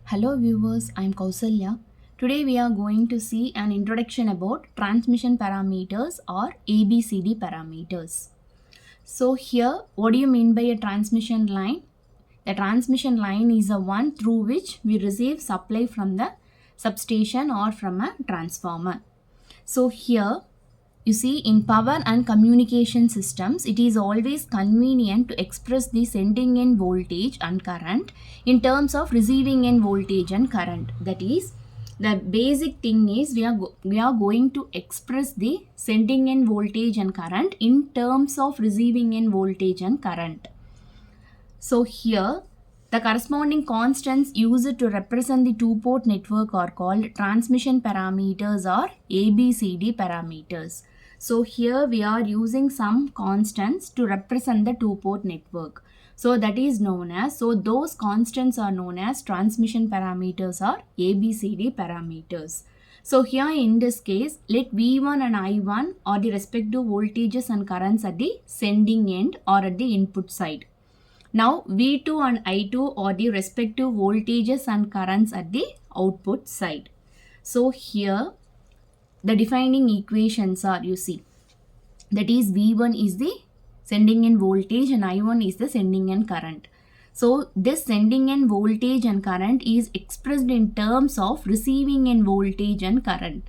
Hello viewers, I am Kausalya. Today we are going to see an introduction about transmission parameters or ABCD parameters. So here, what do you mean by a transmission line? The transmission line is a one through which we receive supply from the substation or from a transformer. So here, you see, in power and communication systems, it is always convenient to express the sending end voltage and current in terms of receiving end voltage and current. That is, the basic thing is we are going to express the sending end voltage and current in terms of receiving end voltage and current. So here, the corresponding constants used to represent the two-port network are called transmission parameters or ABCD parameters. So here we are using some constants to represent the two-port network. So that is known as, so those constants are known as transmission parameters or ABCD parameters. So here in this case, let V1 and I1 are the respective voltages and currents at the sending end or at the input side. Now V2 and I2 are the respective voltages and currents at the output side. So here the defining equations are, you see, that is V1 is the sending end voltage and I1 is the sending end current. So this sending end voltage and current is expressed in terms of receiving end voltage and current.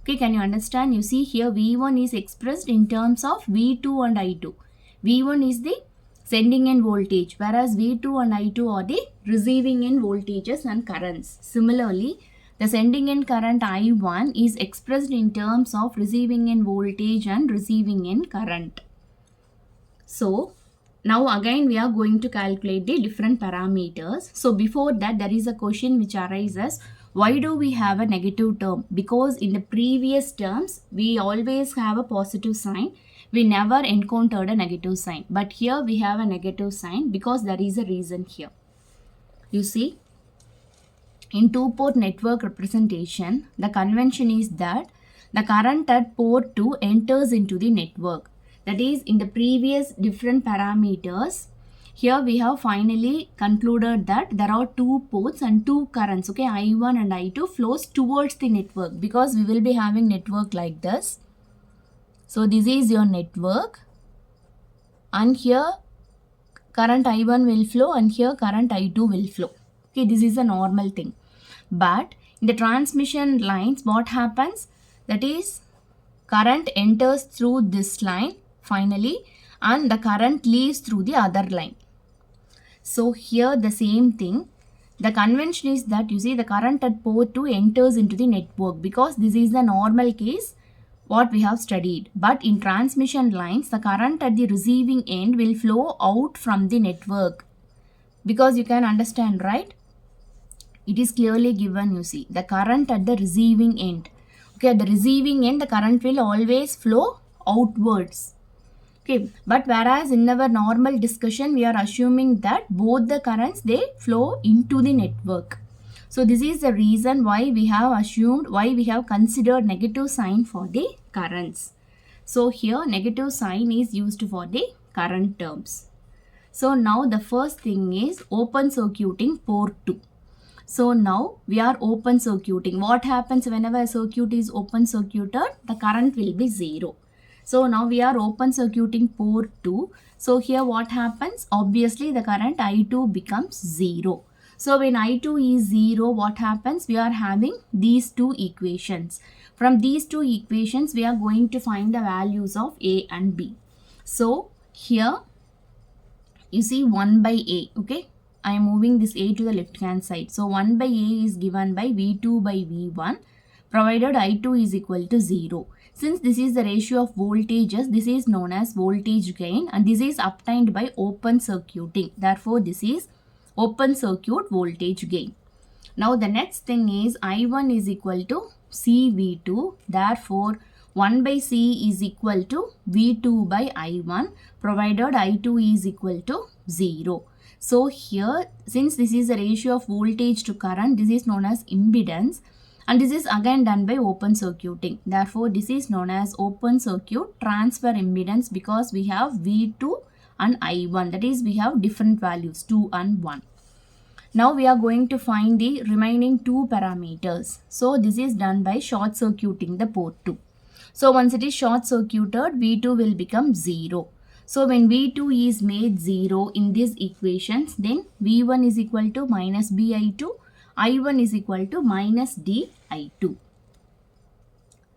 Okay, can you understand? You see here V1 is expressed in terms of V2 and I2. V1 is the sending end voltage, whereas V2 and I2 are the receiving end voltages and currents. Similarly, the sending end current I1 is expressed in terms of receiving end voltage and receiving end current. So, now again we are going to calculate the different parameters. So, before that there is a question which arises, why do we have a negative term? Because in the previous terms, we always have a positive sign. We never encountered a negative sign. But here we have a negative sign because there is a reason here. You see, in two-port network representation, the convention is that the current at port 2 enters into the network. That is, in the previous different parameters, here we have finally concluded that there are two ports and two currents, okay, I1 and I2 flows towards the network because we will be having network like this. So this is your network and here current I1 will flow and here current I2 will flow. Okay, this is a normal thing. But in the transmission lines, what happens? That is, current enters through this line finally and the current leaves through the other line. So here the same thing. The convention is that, you see, the current at port 2 enters into the network because this is the normal case what we have studied. But in transmission lines, the current at the receiving end will flow out from the network. Because you can understand, right? It is clearly given, you see, the current at the receiving end. Okay, at the receiving end, the current will always flow outwards. Okay, but whereas in our normal discussion, we are assuming that both the currents, they flow into the network. So this is the reason why we have assumed, why we have considered negative sign for the currents. So here negative sign is used for the current terms. So now the first thing is open circuiting port 2. So now we are open circuiting. What happens whenever a circuit is open circuited? The current will be 0. So now we are open circuiting port 2. So here what happens? Obviously the current I2 becomes 0. So when I2 is 0, what happens? We are having these two equations. From these two equations, we are going to find the values of A and B. So here, you see 1 by A, okay? I am moving this A to the left hand side. So 1 by A is given by V2 by V1, provided I2 is equal to 0. Since this is the ratio of voltages, this is known as voltage gain and this is obtained by open circuiting. Therefore, this is open circuit voltage gain. Now the next thing is I1 is equal to CV2. Therefore, 1 by C is equal to V2 by I1 provided I2 is equal to 0. So here, since this is the ratio of voltage to current, this is known as impedance and this is again done by open circuiting. Therefore, this is known as open circuit transfer impedance because we have V2 and I1, that is we have different values 2 and 1. Now we are going to find the remaining two parameters. So this is done by short circuiting the port 2. So once it is short circuited, V2 will become 0. So when V2 is made 0 in these equations, then V1 is equal to minus BI2, I1 is equal to minus DI2.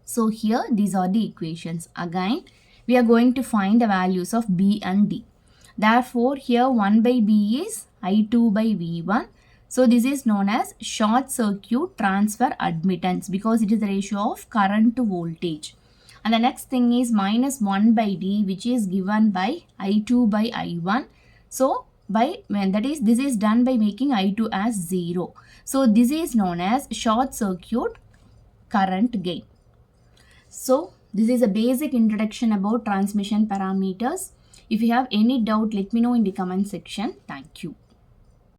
So here these are the equations. Again, we are going to find the values of B and D. Therefore, here 1 by B is I2 by V1. So this is known as short circuit transfer admittance because it is the ratio of current to voltage. And the next thing is minus 1 by D, which is given by I2 by I1. So this is done by making I2 as 0. So this is known as short circuit current gain. So this is a basic introduction about transmission parameters. If you have any doubt, let me know in the comment section. Thank you.